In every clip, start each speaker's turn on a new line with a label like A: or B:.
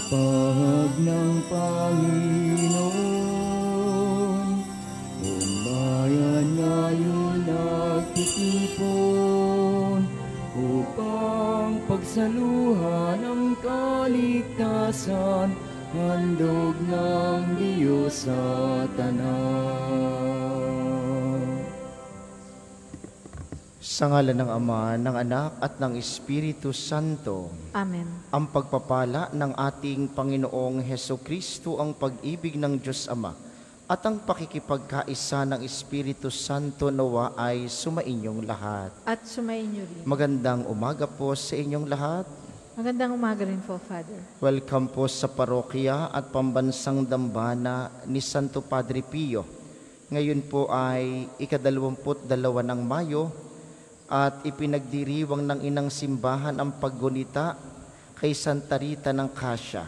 A: Pahag ng Panginoon, buong bayan ngayon nagtitipon upang pagsaluhan ang kaligtasan, handog ng Diyos sa tanan.
B: Sa ngalan ng Ama, ng Anak, at ng Espiritu Santo.
C: Amen.
B: Ang pagpapala ng ating Panginoong Hesukristo, ang pag-ibig ng Diyos Ama, at ang pakikipagkaisa ng Espiritu Santo nawa ay sumainyong lahat.
C: At sumainyo rin.
B: Magandang umaga po sa inyong lahat.
C: Magandang umaga rin po, Father.
B: Welcome po sa parokya at pambansang dambana ni Santo Padre Pio. Ngayon po ay ika-22 ng Mayo, at ipinagdiriwang ng inang simbahan ang paggunita kay Santa Rita ng Cassia,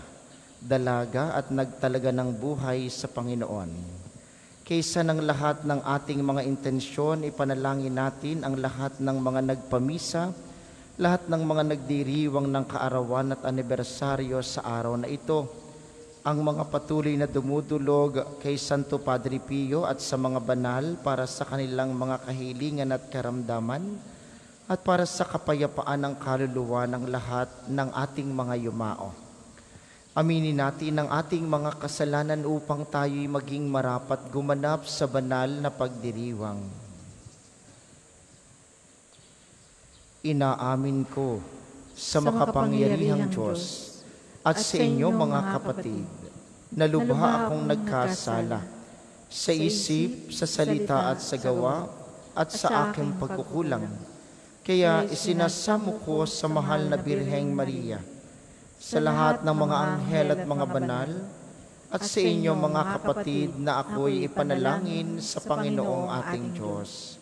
B: dalaga at nagtalaga ng buhay sa Panginoon. Kaysa ng lahat ng ating mga intensyon, ipanalangin natin ang lahat ng mga nagpamisa, lahat ng mga nagdiriwang ng kaarawan at anibersaryo sa araw na ito, ang mga patuloy na dumudulog kay Santo Padre Pio at sa mga banal para sa kanilang mga kahilingan at karamdaman, at para sa kapayapaan ng kaluluwa ng lahat ng ating mga yumao. Aminin natin ang ating mga kasalanan upang tayo'y maging marapat gumanap sa banal na pagdiriwang. Inaamin ko sa makapangyarihang Diyos at sa inyo mga kapatid, na lubha akong nagkasala sa isip, sa salita at sa gawa, at sa aking pagkukulang. Kaya isinasamo ko sa mahal na Birheng Maria, sa lahat ng mga anghel at mga banal, at sa inyo mga kapatid, na ako'y ipanalangin sa Panginoong ating Diyos.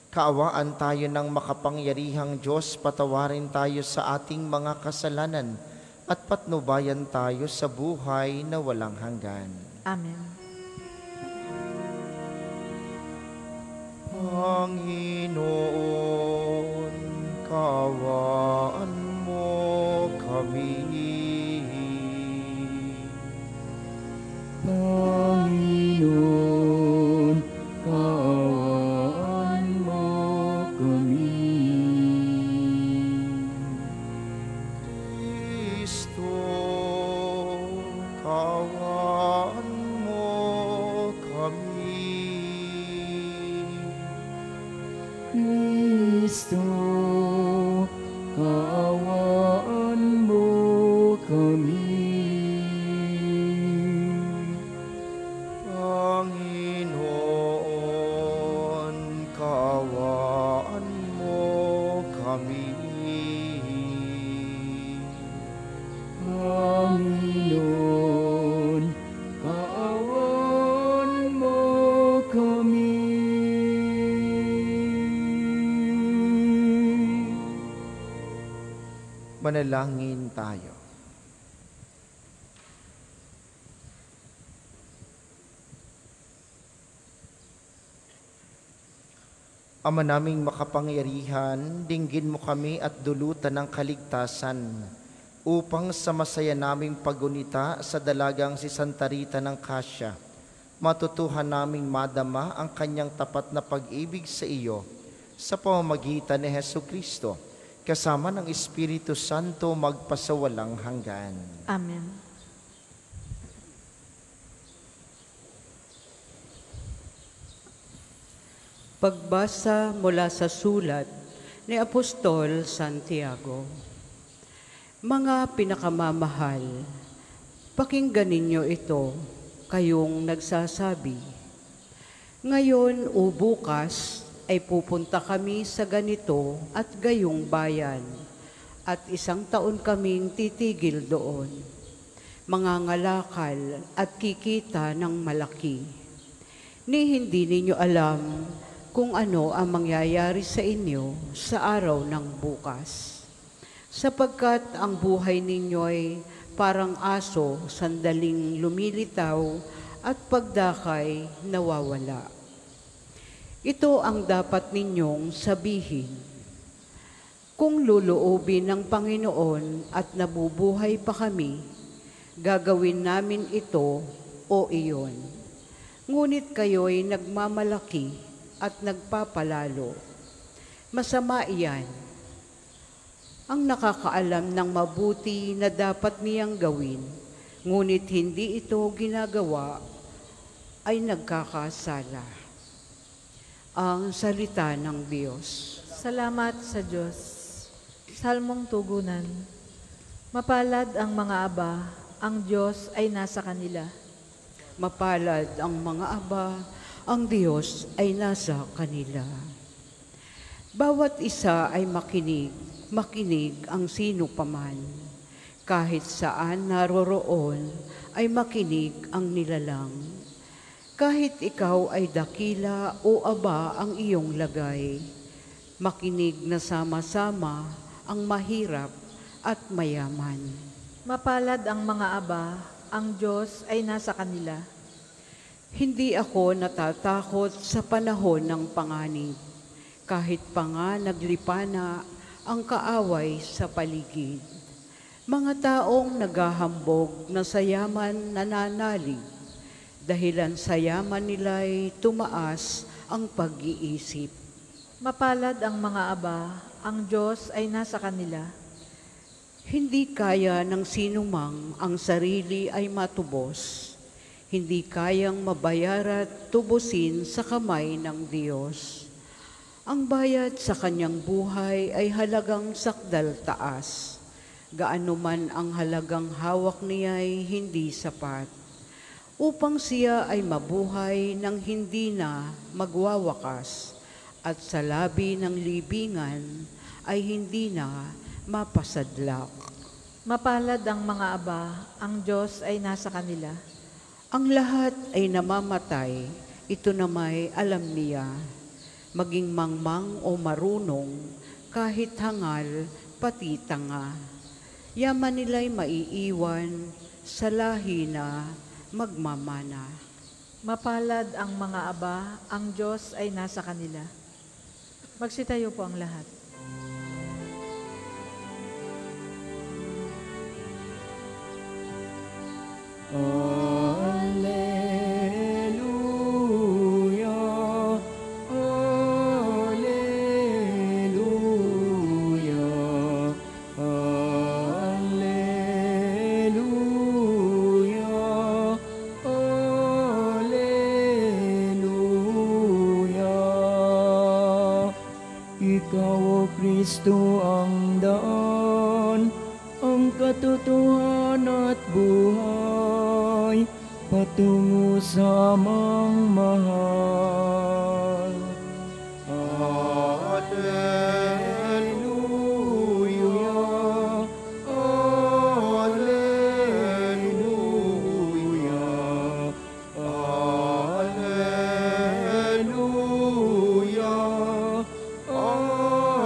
B: Kaawaan tayo ng makapangyarihang Diyos, patawarin tayo sa ating mga kasalanan, at patnubayan tayo sa buhay na walang hanggan.
C: Amen.
B: Panginoon, kaawaan mo kami.
A: Panginoon, kaawaan mo kami.
B: Kristo, kaawaan mo kami.
A: Kristo, kaawaan mo kami.
B: Panginoon, kaawaan mo kami.
A: Panginoon, kaawaan mo kami.
B: Manalangin tayo. Ama naming makapangyarihan, dinggin mo kami at dulutan ng kaligtasan upang sa masaya naming paggunita sa dalagang si Santa Rita ng Cassia, matutuhan naming madama ang kanyang tapat na pag-ibig sa iyo sa pamamagitan ni Hesukristo, kasama ng Espiritu Santo magpasawalang hanggan.
C: Amen.
D: Pagbasa mula sa sulat ni Apostol Santiago. Mga pinakamamahal, pakinggan ninyo ito, kayong nagsasabi, ngayon o bukas ay pupunta kami sa ganito at gayong bayan, at 1 taon kaming titigil doon, mangangalakal at kikita ng malaki. Ni hindi ninyo alam kung ano ang mangyayari sa inyo sa araw ng bukas. Sapagkat ang buhay ninyo'y parang aso sandaling lumilitaw at pagdakay nawawala. Ito ang dapat ninyong sabihin. Kung luluobin ng Panginoon at nabubuhay pa kami, Gagawin namin ito o iyon. Ngunit kayo'y nagmamalaki at nagpapalalo. Masama iyan. Ang nakakaalam ng mabuti na dapat niyang gawin, ngunit hindi ito ginagawa, ay nagkakasala. Ang salita ng Diyos.
C: Salamat sa Diyos. Salmong tugunan. Mapalad ang mga aba, ang Diyos ay nasa kanila.
D: Mapalad ang mga aba, ang Diyos ay nasa kanila. Bawat isa ay makinig ang sino paman. Kahit saan naroroon ay makinig ang nilalang. Kahit ikaw ay dakila o aba ang iyong lagay, makinig na sama-sama ang mahirap at mayaman.
C: Mapalad ang mga aba, ang Diyos ay nasa kanila.
D: Hindi ako natatakot sa panahon ng panganib, kahit pa nga naglipana ang kaaway sa paligid. Mga taong naghahambog na sa yaman nananalig, dahilan sa yaman nila'y tumaas ang pag-iisip.
C: Mapalad ang mga aba, ang Diyos ay nasa kanila.
D: Hindi kaya ng sinumang ang sarili ay matubos. Hindi kayang mabayarat tubusin sa kamay ng Diyos. Ang bayad sa kanyang buhay ay halagang sakdal taas. Gaano man ang halagang hawak niya ay hindi sapat. Upang siya ay mabuhay ng hindi na magwawakas at sa labi ng libingan ay hindi na mapasadlak.
C: Mapalad ang mga aba, ang Diyos ay nasa kanila.
D: Ang lahat ay namamatay, ito na may alam niya. Maging mangmang o marunong, kahit hangal, pati tanga. Yaman nila'y maiiwan sa lahi na magmamana.
C: Mapalad ang mga aba, ang Diyos ay nasa kanila. Magsitayo po ang lahat.
A: Alleluia, alleluia, alleluia, alleluia. Ikaw, O Kristo, ang daan, ang katotohanan at buhay, patungo sa amang mahal. Alleluia, alleluia, alleluia, alleluia.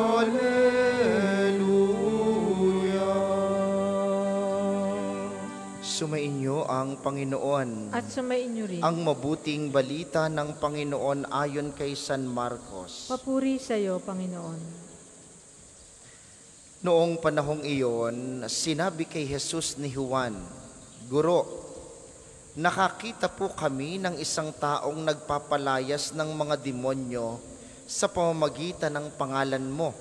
B: Sumainyo ang Panginoon.
C: At sumainyo rin.
B: Ang mabuting balita ng Panginoon ayon kay San Marcos.
C: Papuri sa iyo, Panginoon.
B: Noong panahong iyon, sinabi kay Jesus ni Juan, Guro, nakakita po kami ng isang taong nagpapalayas ng mga demonyo sa pamamagitan ng pangalan mo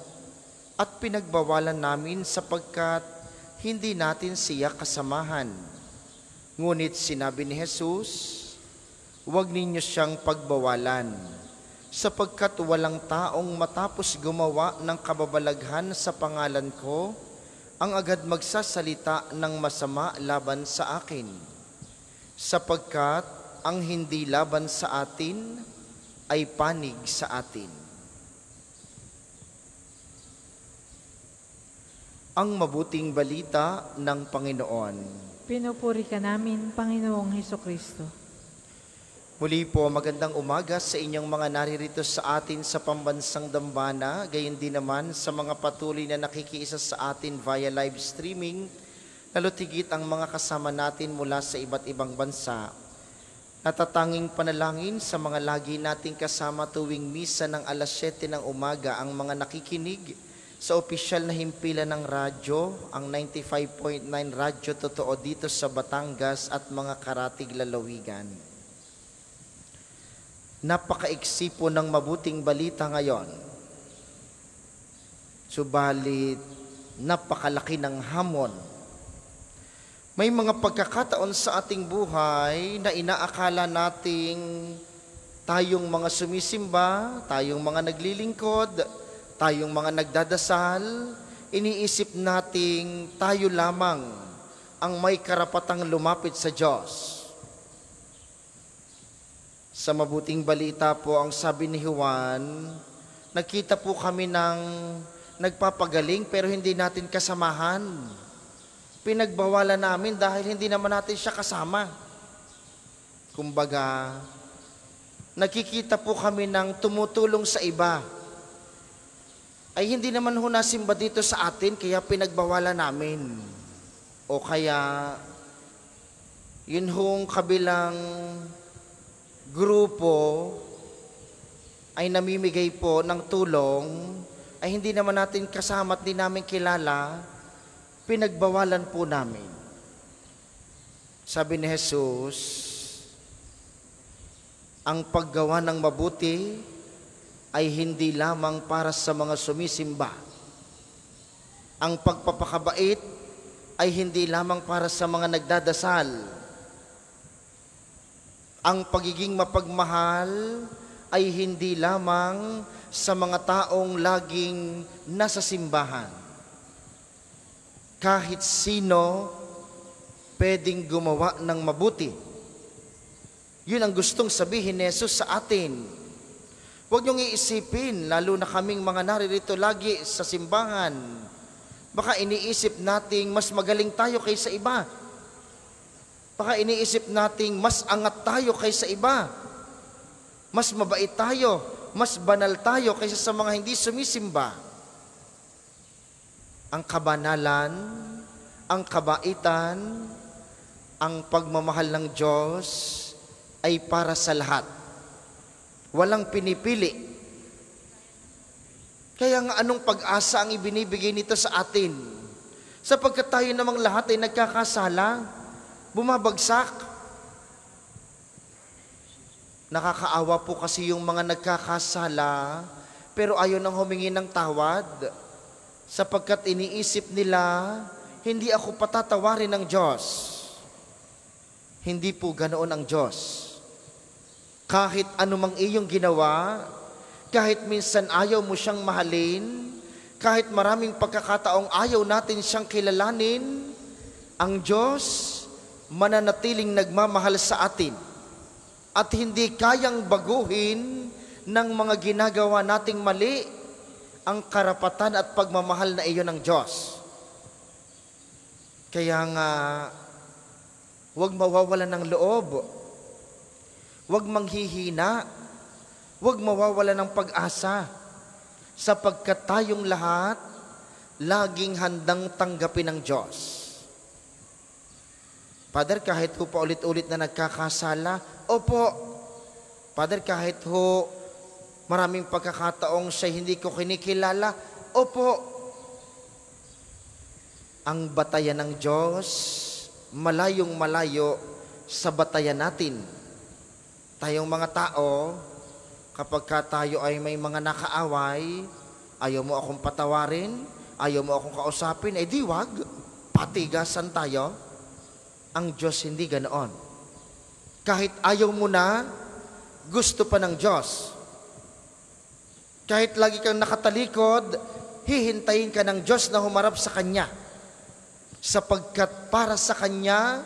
B: at pinagbawalan namin sapagkat hindi natin siya kasamahan. Ngunit sinabi ni Jesus, huwag ninyo siyang pagbawalan, sapagkat walang taong matapos gumawa ng kababalaghan sa pangalan ko, ang agad magsasalita ng masama laban sa akin. Sapagkat ang hindi laban sa atin ay panig sa atin. Ang mabuting balita ng Panginoon.
C: Pinupuri ka namin, Panginoong Hesukristo.
B: Muli po, magandang umaga sa inyong mga naririto sa atin sa pambansang dambana, gayon din naman sa mga patuloy na nakikiisa sa atin via live streaming, lalo't higit ang mga kasama natin mula sa iba't ibang bansa. Natatanging panalangin sa mga lagi nating kasama tuwing misa ng alas 7 ng umaga ang mga nakikinig sa opisyal na himpilan ng radyo, ang 95.9 Radyo Totoo dito sa Batangas at mga karatig lalawigan. Napakaiksi po ng mabuting balita ngayon. Subalit, napakalaki ng hamon. May mga pagkakataon sa ating buhay na inaakala nating tayong mga sumisimba, tayong mga naglilingkod, tayong mga nagdadasal, iniisip nating tayo lamang ang may karapatang lumapit sa Diyos. Sa mabuting balita po, ang sabi ni Juan, nagkita po kami ng nagpapagaling pero hindi natin kasamahan. Pinagbawalan namin dahil hindi naman natin siya kasama. Kumbaga, nakikita po kami ng tumutulong sa iba. Ay hindi naman ho nasimba dito sa atin, kaya pinagbawalan namin. O kaya, yun hong kabilang grupo ay namimigay po ng tulong, ay hindi naman natin kasama at di namin kilala, pinagbawalan po namin. Sabi ni Jesus, ang paggawa ng mabuti ay hindi lamang para sa mga sumisimba. Ang pagpapakabait ay hindi lamang para sa mga nagdadasal. Ang pagiging mapagmahal ay hindi lamang sa mga taong laging nasa simbahan. Kahit sino pwedeng gumawa ng mabuti. Yun ang gustong sabihin ni Jesus sa atin. Huwag niyong iisipin, lalo na kaming mga naririto lagi sa simbahan, baka iniisip nating mas magaling tayo kaysa iba. Baka iniisip nating mas angat tayo kaysa iba. Mas mabait tayo, mas banal tayo kaysa sa mga hindi sumisimba. Ang kabanalan, ang kabaitan, ang pagmamahal ng Diyos ay para sa lahat. Walang pinipili. Kaya nga anong pag-asa ang ibinibigay nito sa atin? Sapagkat tayo namang lahat ay nagkakasala, bumabagsak. Nakakaawa po kasi yung mga nagkakasala, pero ayaw nang humingi ng tawad. Sapagkat iniisip nila, hindi ako patatawarin ng Diyos. Hindi po ganoon ang Diyos. Kahit anumang iyong ginawa, kahit minsan ayaw mo siyang mahalin, kahit maraming pagkakataong ayaw natin siyang kilalanin, ang Diyos mananatiling nagmamahal sa atin at hindi kayang baguhin ng mga ginagawa nating mali ang karapatan at pagmamahal na iyon ng Diyos. Kaya nga, huwag mawawalan ng loob. Huwag manghihina, huwag mawawala ng pag-asa, sapagkat tayong lahat laging handang tanggapin ng Diyos. Father, kahit ho pa ulit-ulit na nagkakasala, opo. Father, kahit ho maraming pagkakataong siya hindi ko kinikilala, opo. Ang batayan ng Diyos, malayong malayo sa batayan natin. Tayong mga tao, kapag tayo ay may mga nakaaway, ayaw mo akong patawarin, ayaw mo akong kausapin, di wag, patigasan tayo. Ang Diyos hindi ganoon. Kahit ayaw mo na, gusto pa ng Diyos. Kahit lagi kang nakatalikod, hihintayin ka ng Diyos na humarap sa Kanya. Sapagkat para sa Kanya,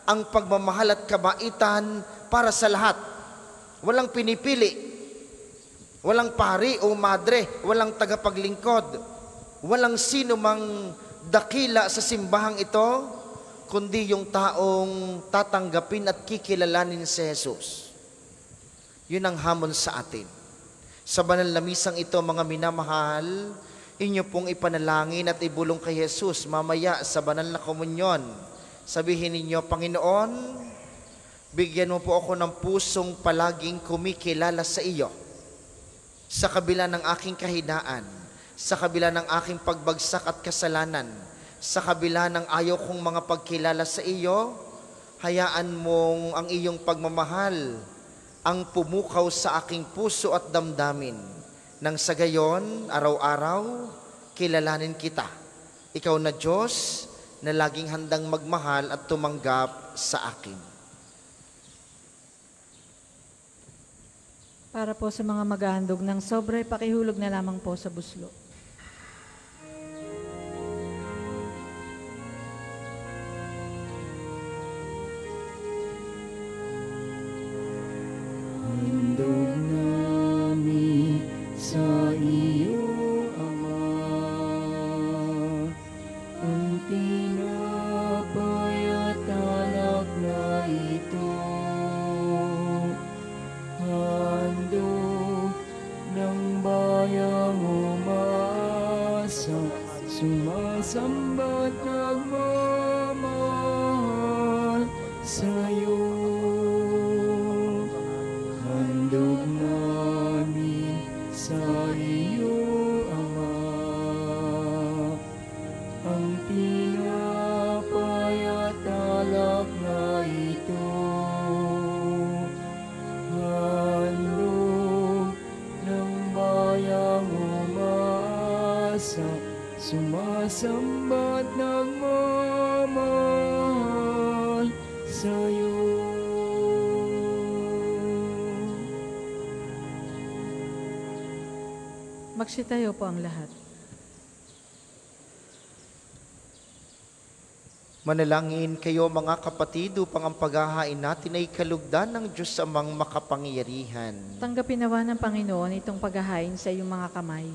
B: ang pagmamahal at kabaitan para sa lahat. Walang pinipili. Walang pari o madre, walang tagapaglingkod. Walang sino mang dakila sa simbahang ito, kundi yung taong tatanggapin at kikilalanin si Jesus. Yun ang hamon sa atin. Sa banal na misang ito, mga minamahal, inyo pong ipanalangin at ibulong kay Jesus mamaya sa banal na komunyon. Sabihin ninyo, Panginoon, bigyan mo po ako ng pusong palaging kumikilala sa iyo. Sa kabila ng aking kahinaan, Sa kabila ng aking pagbagsak at kasalanan, sa kabila ng ayaw kong mga pagkilala sa iyo, hayaan mong ang iyong pagmamahal ang pumukaw sa aking puso at damdamin. Nang sa gayon, araw-araw, kilalanin kita. Ikaw na Diyos na laging handang magmahal at tumanggap sa akin.
C: Para po sa mga maghahandog ng sobre, pakihulog na lamang po sa buslo.
A: Handog namin sa iyo, Ama, ang tinapay at alak na ito. Handog ng bayang umasa, sumasamba't nagmamahal sa iyo. Handog namin sa iyo, Ama, ang tinapay at alak na ito. Handog ng bayang umasa, sumasamba't nagmamahal sa iyo.
C: Magsitayo po ang lahat.
B: Manalangin kayo mga kapatid upang ang paghahain natin ay kalugdan ng Diyos amang makapangyarihan.
C: Tanggapin nawa ng Panginoon itong paghahain sa iyong mga kamay,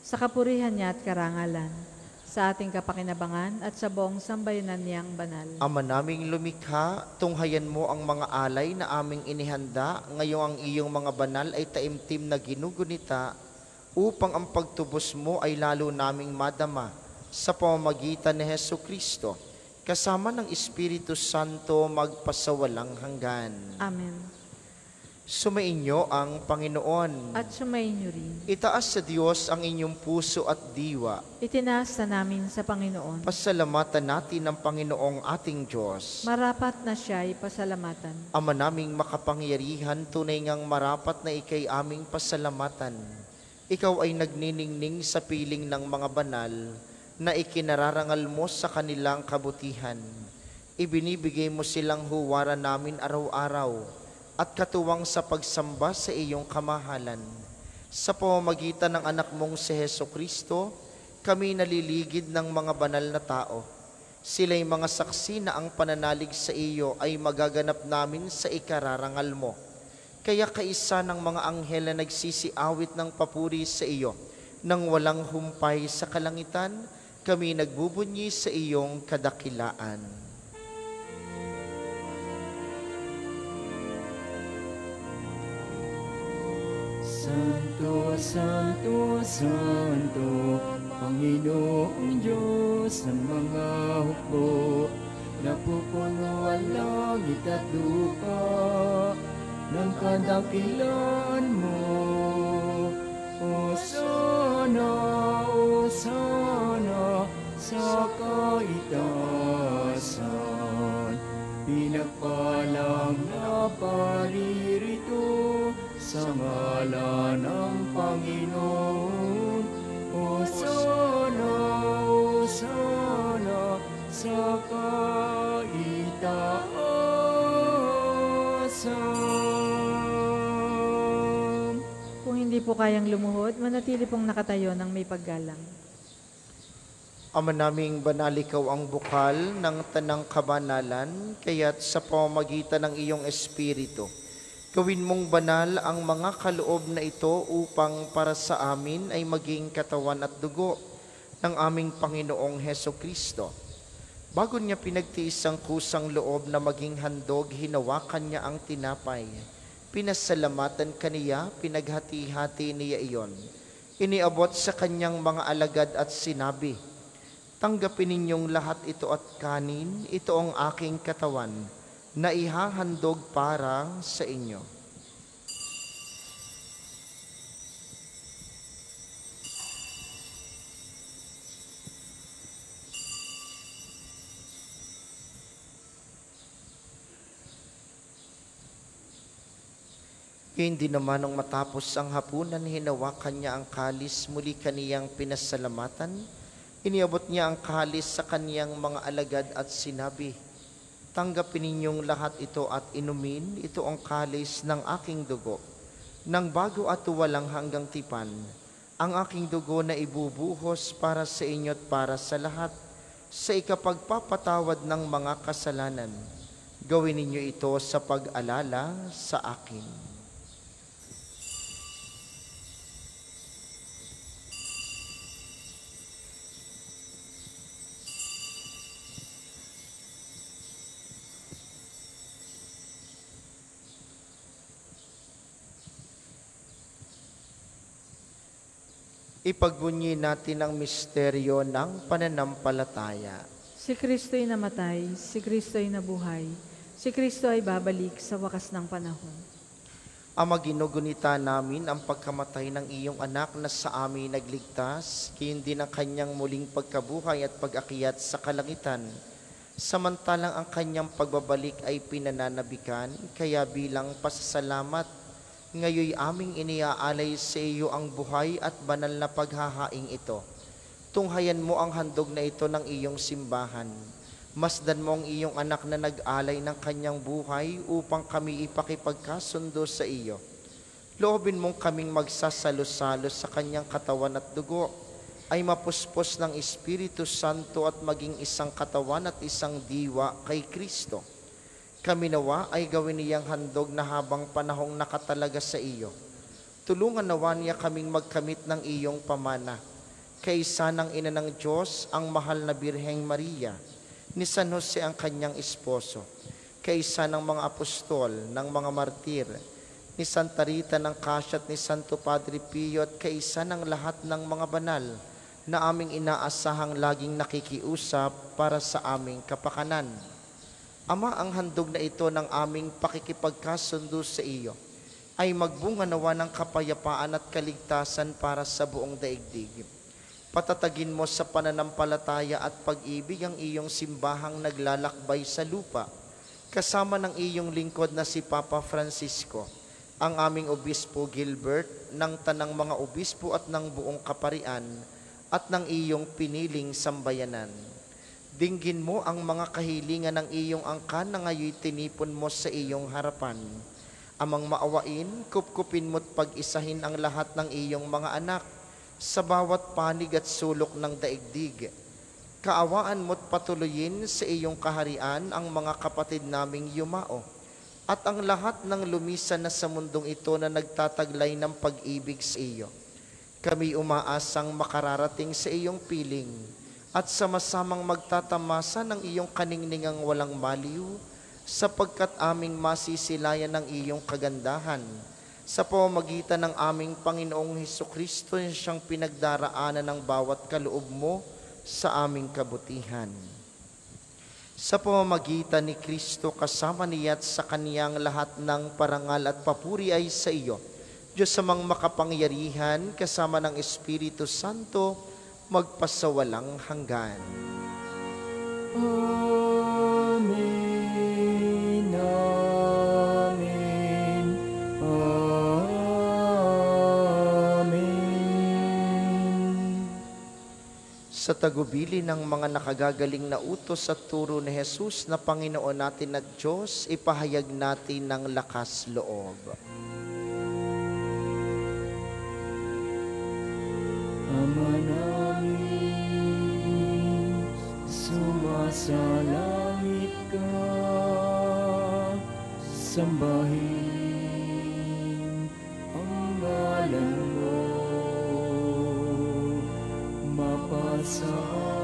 C: sa kapurihan niya at karangalan, sa ating kapakinabangan at sa buong sambayanan niyang banal.
B: Ama naming lumikha, tunghayan mo ang mga alay na aming inihanda, ngayong ang iyong mga banal ay taimtim na ginugunita, upang ang pagtubos mo ay lalo naming madama sa pamamagitan ni Hesukristo, kasama ng Espiritu Santo magpasawalang hanggan.
C: Amen.
B: Sumainyo ang Panginoon.
C: At sumainyo rin.
B: Itaas sa Diyos ang inyong puso at diwa.
C: Itinaas na namin sa Panginoon.
B: Pasalamatan natin ang Panginoong ating Diyos.
C: Marapat na siya ay pasalamatan.
B: Ama naming makapangyarihan, tunay ngang marapat na ikay aming pasalamatan. Ikaw ay nagniningning sa piling ng mga banal na ikinararangal mo sa kanilang kabutihan. Ibinibigay mo silang huwaran namin araw-araw at katuwang sa pagsamba sa iyong kamahalan. Sa pamamagitan ng anak mong si Hesukristo, kami naliligid ng mga banal na tao. Sila'y mga saksi na ang pananalig sa iyo ay magaganap namin sa ikararangal mo. Kaya kaisa ng mga anghel na nagsisiawit ng papuri sa iyo, nang walang humpay sa kalangitan, kami nagbubunyi sa iyong kadakilaan.
A: Santo, Santo, Santo, Panginoong Diyos ng mga hukbo, napupuno ang langit at lupa ng kadakilaan mo. Hosana, Hosana sa kaitaasan, pinagpalang na paririto sa ngalan ng Panginoon. Hosana, Hosana sa kaitaasan.
C: Kung hindi po kayang lumuhod, manatili pong nakatayo ng may paggalang.
B: Ama naming banal, ikaw ang bukal ng tanang kabanalan, kaya't sa pamamagitan ng iyong Espiritu, gawin mong banal ang mga kaloob na ito upang para sa amin ay maging katawan at dugo ng aming Panginoong Hesukristo. Bago niya pinagtiis ang kusang loob na maging handog, hinawakan niya ang tinapay. Pinasalamatan kaniya, pinaghati-hati niya iyon. Iniabot sa kanyang mga alagad at sinabi, "Tanggapin ninyong lahat ito at kanin, ito ang aking katawan, na ihahandog para sa inyo." Hindi naman nung matapos ang hapunan, hinawakan niya ang kalis, muli kaniyang pinasalamatan. Iniabot niya ang kalis sa kaniyang mga alagad at sinabi, "Tanggapin ninyong lahat ito at inumin, ito ang kalis ng aking dugo, ng bago at walang hanggang tipan, ang aking dugo na ibubuhos para sa inyo at para sa lahat, sa ikapagpapatawad ng mga kasalanan. Gawin ninyo ito sa pag-alala sa akin." Ipagbunyi natin ang misteryo ng pananampalataya.
C: Si Kristo'y namatay, si Kristo'y nabuhay, si Kristo ay babalik sa wakas ng panahon.
B: Ama, ginugunita namin ang pagkamatay ng iyong anak na sa amin nagligtas, gayon din ang kanyang muling pagkabuhay at pag-akyat sa kalangitan. Samantalang ang kanyang pagbabalik ay pinananabikan, kaya bilang pasasalamat, ngayoy aming iniaalay sa iyo ang buhay at banal na paghahaing ito. Tunghayan mo ang handog na ito ng iyong simbahan. Masdan mo ang iyong anak na nag-alay ng kanyang buhay upang kami ipakipagkasundo sa iyo. Loobin mong kaming magsasalo-salo sa kanyang katawan at dugo, ay mapuspos ng Espiritu Santo at maging isang katawan at isang diwa kay Kristo. Kami nawa ay gawin niyang handog na habang panahong nakatalaga sa iyo. Tulungan nawa niya kaming magkamit ng iyong pamana. Kaisa ng Ina ng Diyos, ang mahal na Birheng Maria, ni San Jose ang kanyang esposo, kaisa ng mga apostol, ng mga martir, ni Santa Rita ng Cassia at ni Santo Padre Pio, at kaisa ng lahat ng mga banal na aming inaasahang laging nakikiusap para sa aming kapakanan. Ama, ang handog na ito ng aming pakikipagkasundo sa iyo ay magbunga nawa ng kapayapaan at kaligtasan para sa buong daigdig. Patatagin mo sa pananampalataya at pag-ibig ang iyong simbahang naglalakbay sa lupa, kasama ng iyong lingkod na si Papa Francisco, ang aming Obispo Gilbert, ng tanang mga obispo at ng buong kaparian, at ng iyong piniling sambayanan. Dinggin mo ang mga kahilingan ng iyong angkan na ngayoy tinipon mo sa iyong harapan. Amang maawain, kupkupin mo't pag-isahin ang lahat ng iyong mga anak sa bawat panig at sulok ng daigdig. Kaawaan mo't patuloyin sa iyong kaharian ang mga kapatid naming yumao at ang lahat ng lumisan na sa mundong ito na nagtataglay ng pag-ibig sa iyo. Kami umaasang makararating sa iyong piling at sama-samang magtatamasa ng iyong kaningningang walang maliw, sapagkat aming masisilayan ng iyong kagandahan sa pamamagitan ng aming Panginoong Hesukristo na siyang pinagdaraanan ng bawat kaloob mo sa aming kabutihan. Sa pamamagitan ni Kristo kasama niya at sa kaniyang lahat ng parangal at papuri ay sa iyo, Diyos amang makapangyarihan, kasama ng Espiritu Santo, magpasawalang hanggan.
A: Amen. Amen. Amen.
B: Sa tagubili ng mga nakagagaling na utos at turo ni Jesus na Panginoon natin at Diyos, ipahayag natin ng lakas loob.
A: Ama namin, sumasalangit ka, sambahin ang ngalan mo, mapasa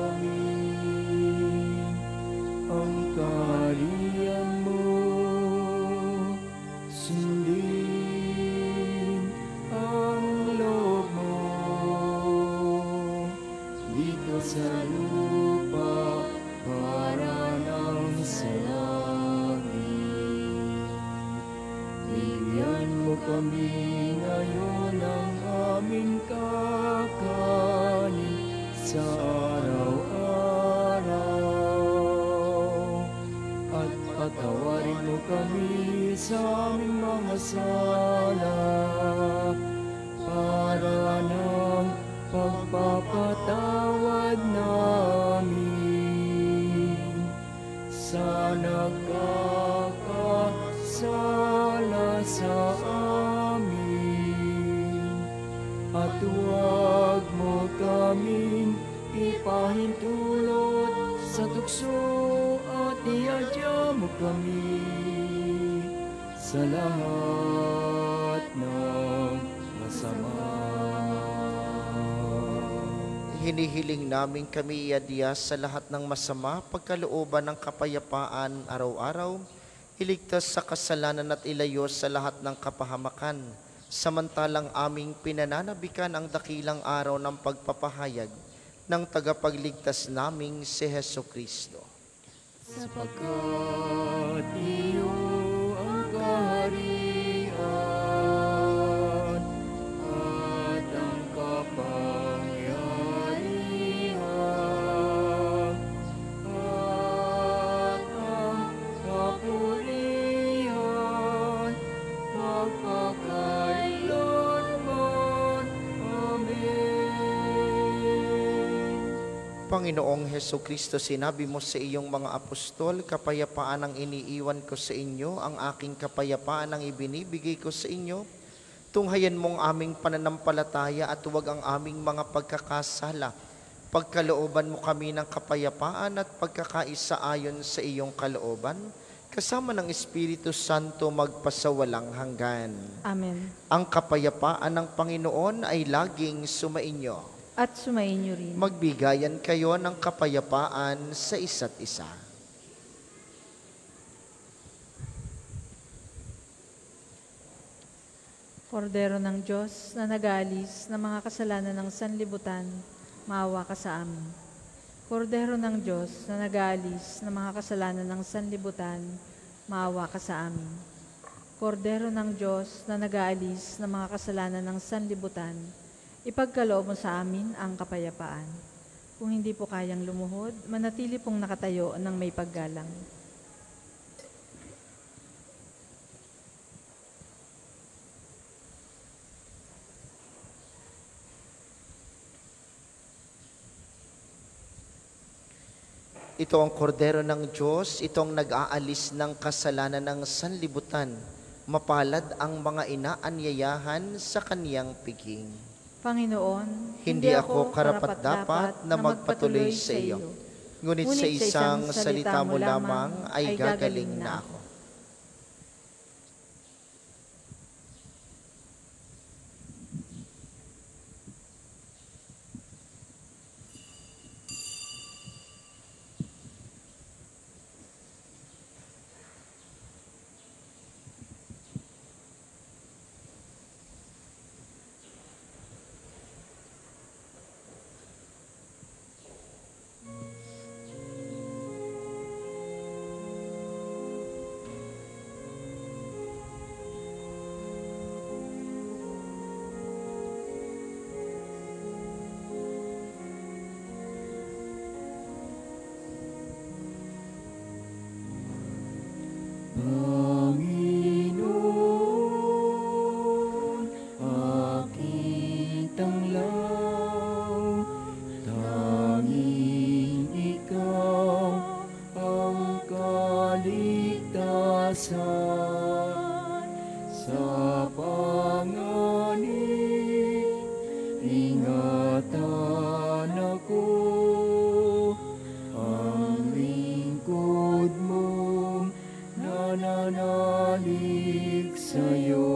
A: amin ang kaharian mo, sundin ang loob mo dito sa lupa para nang sa langit. Bigyan mo kami ngayon ng aming kakanin sa araw-araw, at patawarin mo mo kami sa aming mga sala, para ng pagpapatawad namin sa nagkakasala sa amin. At huwag mo kaming ipahintulot sa tukso at iadya mo kami sa lahat ng masama.
B: Hinihiling namin kami iadya sa lahat ng masama, pagkalooban ng kapayapaan araw-araw, iligtas sa kasalanan at ilayo sa lahat ng kapahamakan, samantalang aming pinananabikan ang dakilang araw ng pagpapahayag ng tagapagligtas naming si Heso Kristo.
A: Sapagkat iyo ang kaharian at ang kapangyarihan at ang kapurihan magpakailanman. Amen.
B: Panginoong Heso Kristo, sinabi mo sa iyong mga apostol, kapayapaan ang iniiwan ko sa inyo, ang aking kapayapaan ang ibinibigay ko sa inyo. Tunghayan mong aming pananampalataya at huwag ang aming mga pagkakasala. Pagkalooban mo kami ng kapayapaan at pagkakaisa ayon sa iyong kalooban, kasama ng Espiritu Santo magpasawalang hanggan.
C: Amen.
B: Ang kapayapaan ng Panginoon ay laging sumainyo.
C: At sumainyo rin.
B: Magbigayan kayo ng kapayapaan sa isa't isa.
C: Kordero ng Diyos na nag-aalis ng mga kasalanan ng sanlibutan, maawa ka sa amin. Kordero ng Diyos na nag-aalis ng mga kasalanan ng sanlibutan, maawa ka sa amin. Kordero ng Diyos na nag-aalis ng mga kasalanan ng sanlibutan, ipagkaloob mo sa amin ang kapayapaan. Kung hindi po kayang lumuhod, manatili pong nakatayo ng may paggalang.
B: Ito ang kordero ng Diyos, itong nag-aalis ng kasalanan ng sanlibutan. Mapalad ang mga inaanyayahan sa kaniyang piging.
C: Panginoon,
B: Hindi ako karapat-dapat na magpatuloy sa iyo. Ngunit sa isang salita mo lamang ay gagaling na ako.
A: Panginoon, aking tanglaw, tanging ikaw ang kaligtasan. Sa panganib, ingatan ako, ang lingkod mo nananalig sa'yo.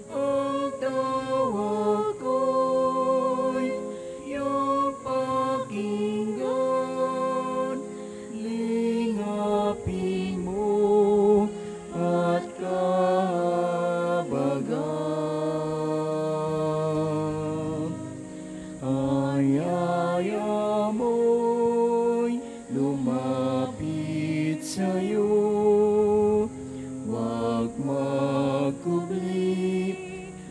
A: Ang tawag ko'y iyong pakinggan, lingapin mo at kahabagan. Ayaya mo'y lumapit sa'yo, huwag magkubli,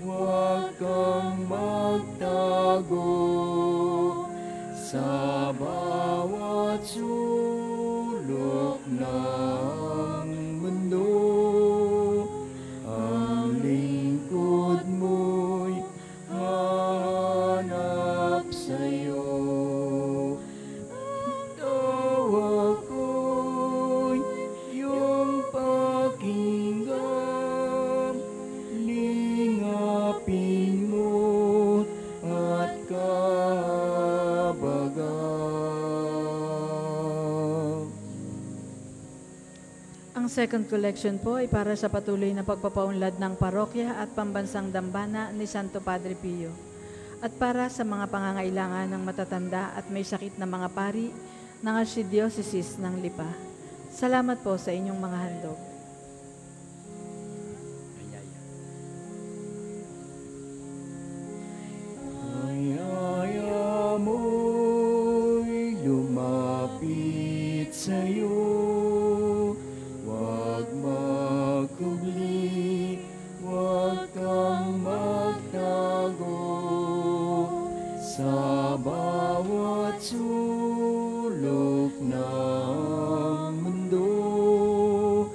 A: huwag kang magtago. Sa bawat sulok ng sa'yo. Tawag ko'y iyong pakinggan, lingapin mo at kahabagan.
C: Ang second collection po ay para sa patuloy na pagpapaunlad ng parokya at pambansang dambana ni Santo Padre Pio at para sa mga pangangailangan ng matatanda at may sakit na mga pari ng Archdiocese ng Lipa. Salamat po sa inyong mga handog.
A: Ayaya mo'y lumapit sa'yo, huwag magkubli, huwag kang magtago. Sa bawat sulok ng mundo,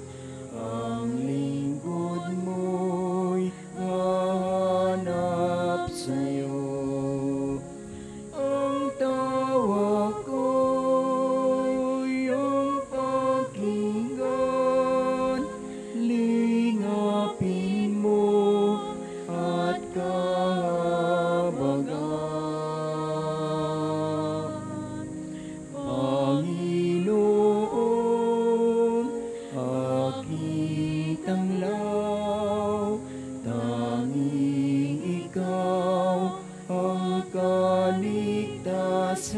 A: ang lingkod mo'y hahanap sa'yo. Ang tawag ko'y iyong pakinggan, lingapin mo at kahabagan. Panginoon, aking tanglaw, tanging ikaw ang kaligtasan.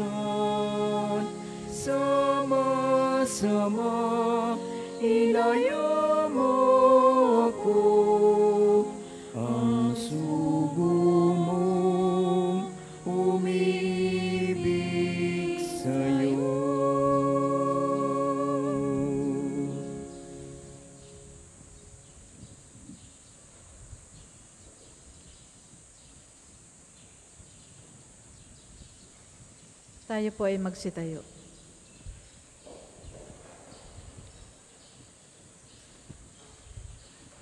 A: Sama-sama ilaya mo ako, ang sugo mong umiibig sa'yo.
C: Tayo po ay magsitayo.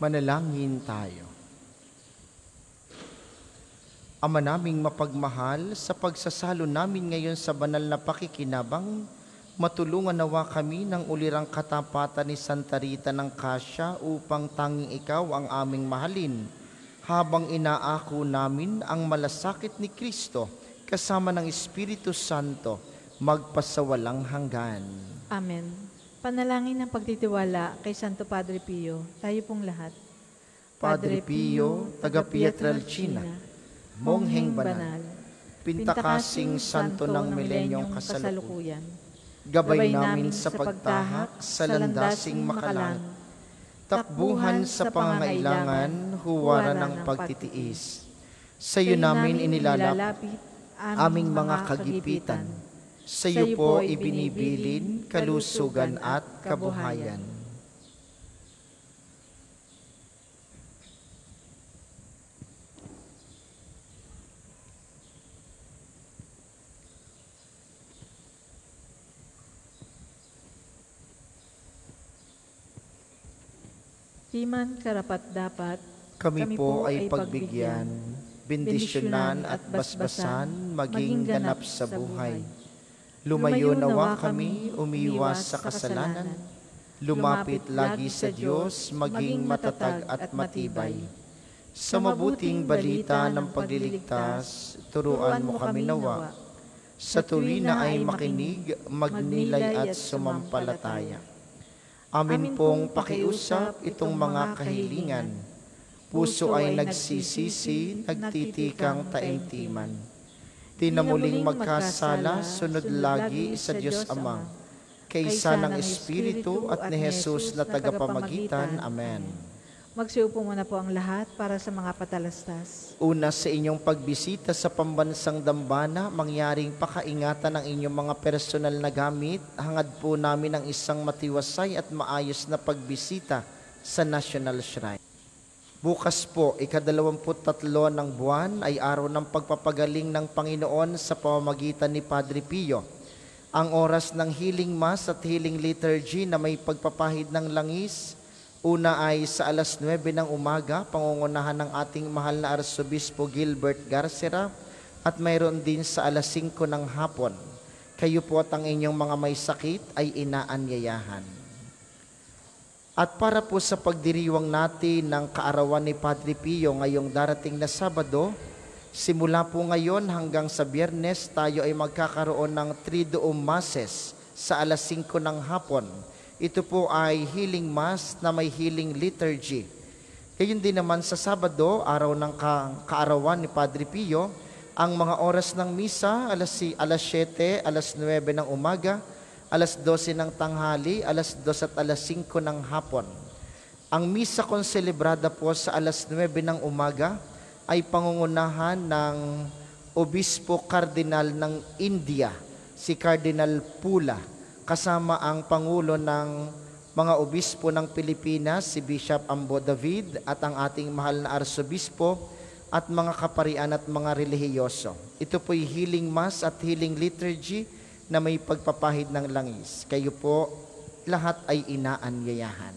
B: Manalangin tayo. Ama naming mapagmahal, sa pagsasalo namin ngayon sa banal na pakikinabang, matulungan nawa kami ng ulirang katapatan ni Santa Rita ng Cassia upang tanging ikaw ang aming mahalin, habang inaako namin ang malasakit ni Kristo kasama ng Espiritu Santo magpasawalang hanggan.
C: Amen. Panalangin ng pagtitiwala kay Santo Padre Pio, tayo pong lahat.
B: Padre Pio, taga Pietrelcina, mongheng banal, pintakasing santo ng milenyong kasalukuyan, gabay namin sa pagtahak sa landasing makalang, takbuhan sa pangangailangan, huwaran ng pagtitiis. Sa iyo namin inilalapit aming mga kagipitan. Sa iyo po ibinibilin kalusugan at kabuhayan.
C: Di man karapat-dapat,
B: Kami po ay pagbigyan, bendisyonan at basbasan, maging ganap sa buhay. Lumayo nawa kami, umiwas sa kasalanan, lumapit lagi sa Diyos, maging matatag at matibay. Sa mabuting balita ng pagliligtas, turuan mo kami nawa. Sa tuwina ay makinig, magnilay at sumampalataya. Amin pong pakiusap itong mga kahilingan. Puso ay nagsisisi, nagtitikang taimtiman. Tinamuling magkasala, sunod lagi sa Diyos Ama, kaysa ng Espiritu at ni Jesus na tagapamagitan. Amen.
C: Magsiupo muna po ang lahat para sa mga patalastas.
B: Una sa inyong pagbisita sa pambansang dambana, mangyaring pakaingatan ng inyong mga personal na gamit. Hangad po namin ang isang matiwasay at maayos na pagbisita sa National Shrine. Bukas po, ika-23 ng buwan ay araw ng pagpapagaling ng Panginoon sa pamamagitan ni Padre Pio. Ang oras ng healing mass at healing liturgy na may pagpapahid ng langis, una ay sa alas 9 ng umaga, pangungunahan ng ating mahal na Arsobispo Gilbert Garcera, at mayroon din sa 5:00 ng hapon. Kayo po at ang inyong mga may sakit ay inaanyayahan. At para po sa pagdiriwang natin ng kaarawan ni Padre Pio ngayong darating na Sabado, simula po ngayon hanggang sa Biyernes, tayo ay magkakaroon ng Triduum Masses sa 5:00 ng hapon. Ito po ay healing mass na may healing liturgy. Gayon din naman sa Sabado, araw ng kaarawan ni Padre Pio, ang mga oras ng misa, alas 7, alas 9 ng umaga, alas 12 ng tanghali, alas 2 at alas 5 ng hapon. Ang misa konselebrada po sa alas 9 ng umaga ay pangungunahan ng Obispo Kardinal ng India, si Cardinal Pula, kasama ang Pangulo ng mga Obispo ng Pilipinas, si Bishop Ambo David at ang ating mahal na Arsobispo at mga kaparian at mga relihiyoso. Ito po'y healing mass at healing liturgy na may pagpapahid ng langis. Kayo po, lahat ay inaanyayahan.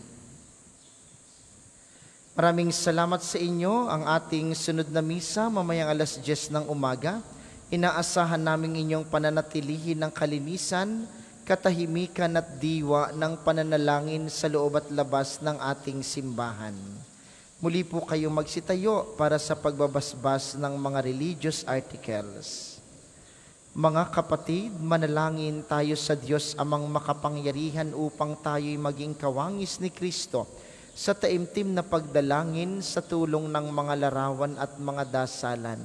B: Maraming salamat sa inyo. Ang ating sunod na misa, mamayang alas 10 ng umaga, inaasahan namin inyong pananatilihin ng kalinisan, katahimikan at diwa ng pananalangin sa loob at labas ng ating simbahan. Muli po kayong magsitayo para sa pagbabasbas ng mga religious articles. Mga kapatid, manalangin tayo sa Diyos amang makapangyarihan upang tayo'y maging kawangis ni Kristo sa taimtim na pagdalangin sa tulong ng mga larawan at mga dasalan.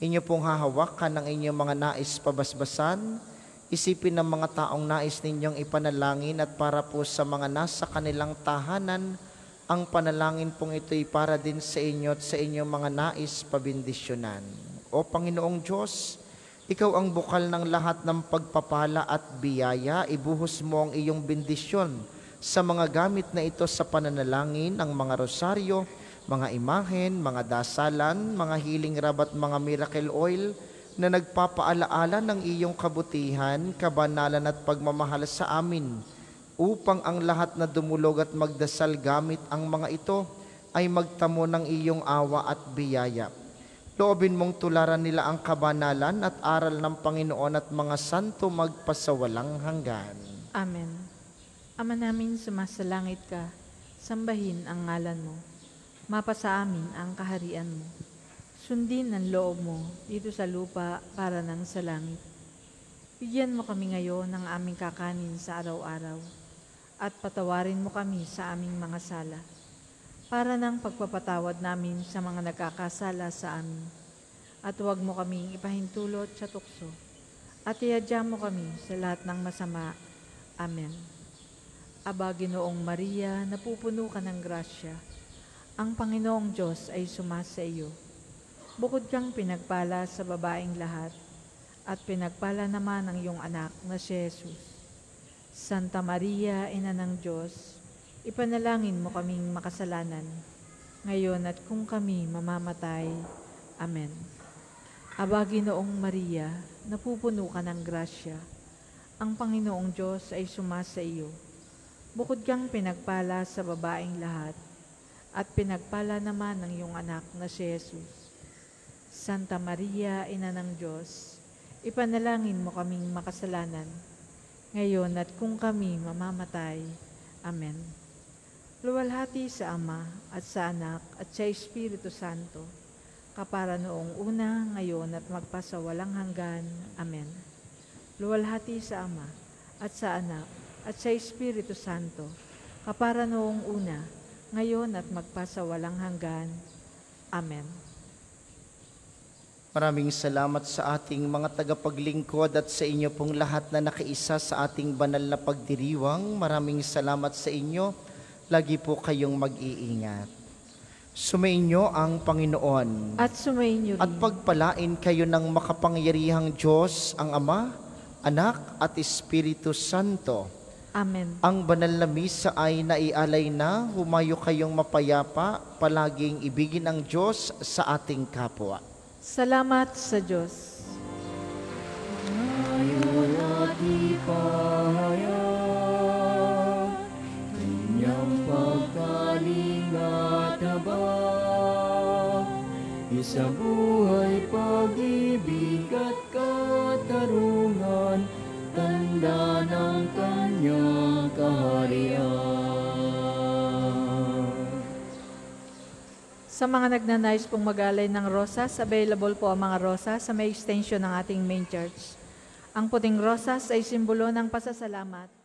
B: Inyo pong hahawakan ang inyong mga nais pabasbasan, isipin ng mga taong nais ninyong ipanalangin at para po sa mga nasa kanilang tahanan, ang panalangin pong ito'y para din sa inyo at sa inyong mga nais pabindisyonan. O Panginoong Diyos, Ikaw ang bukal ng lahat ng pagpapala at biyaya, ibuhos mo ang iyong bendisyon sa mga gamit na ito sa pananalangin, ang mga rosaryo, mga imahen, mga dasalan, mga healing rub at mga miracle oil, na nagpapaalaala ng iyong kabutihan, kabanalan at pagmamahal sa amin, upang ang lahat na dumulog at magdasal gamit ang mga ito ay magtamo ng iyong awa at biyaya. Loobin mong tularan nila ang kabanalan at aral ng Panginoon at mga santo magpasawalang hanggan.
C: Amen. Ama namin, sumasalangit ka, sambahin ang ngalan mo. Mapasa amin ang kaharian mo. Sundin ang loob mo dito sa lupa para nang sa langit. Bigyan mo kami ngayon ng aming kakanin sa araw-araw at patawarin mo kami sa aming mga sala para nang pagpapatawad namin sa mga nagkakasala sa amin. At huwag mo kaming ipahintulot sa tukso at iadya mo kami sa lahat ng masama. Amen. Aba, Ginoong Maria, napupuno ka ng grasya. Ang Panginoong Diyos ay sumasa iyo. Bukod kang pinagpala sa babaeng lahat, at pinagpala naman ang iyong anak na si Jesus. Santa Maria, Ina ng Diyos, ipanalangin mo kaming makasalanan, ngayon at kung kami mamamatay. Amen. Aba, Ginoong Maria, napupuno ka ng grasya. Ang Panginoong Diyos ay sumasa iyo. Bukod kang pinagpala sa babaeng lahat, at pinagpala naman ang iyong anak na si Jesus. Santa Maria, Ina ng Diyos, ipanalangin mo kaming makasalanan, ngayon at kung kami mamamatay. Amen. Luwalhati sa Ama, at sa Anak, at sa Espiritu Santo, kapara noong una, ngayon at magpasawalang hanggan. Amen. Luwalhati sa Ama, at sa Anak, at sa Espiritu Santo, kapara noong una, ngayon at magpasawalang hanggan. Amen.
B: Maraming salamat sa ating mga tagapaglingkod at sa inyo pong lahat na nakiisa sa ating banal na pagdiriwang. Maraming salamat sa inyo. Lagi po kayong mag-iingat. Sumainyo ang Panginoon.
C: At sumainyo rin.
B: At pagpalain kayo ng makapangyarihang Diyos, ang Ama, Anak at Espiritu Santo.
C: Amen.
B: Ang banal na misa ay naialay na. Humayo kayong mapayapa. Palaging ibigin ang Diyos sa ating kapwa.
C: Salamat sa Diyos.
A: Ngayon at ipahayag, Kanyang pagkaling at habag, isang buhay, pag-ibig at katarungan, tanda ng kanyang kaharian.
C: Sa mga nagnanais pong mag-alay ng rosas, available po ang mga rosas sa may extension ng ating main church. Ang puting rosas ay simbolo ng pasasalamat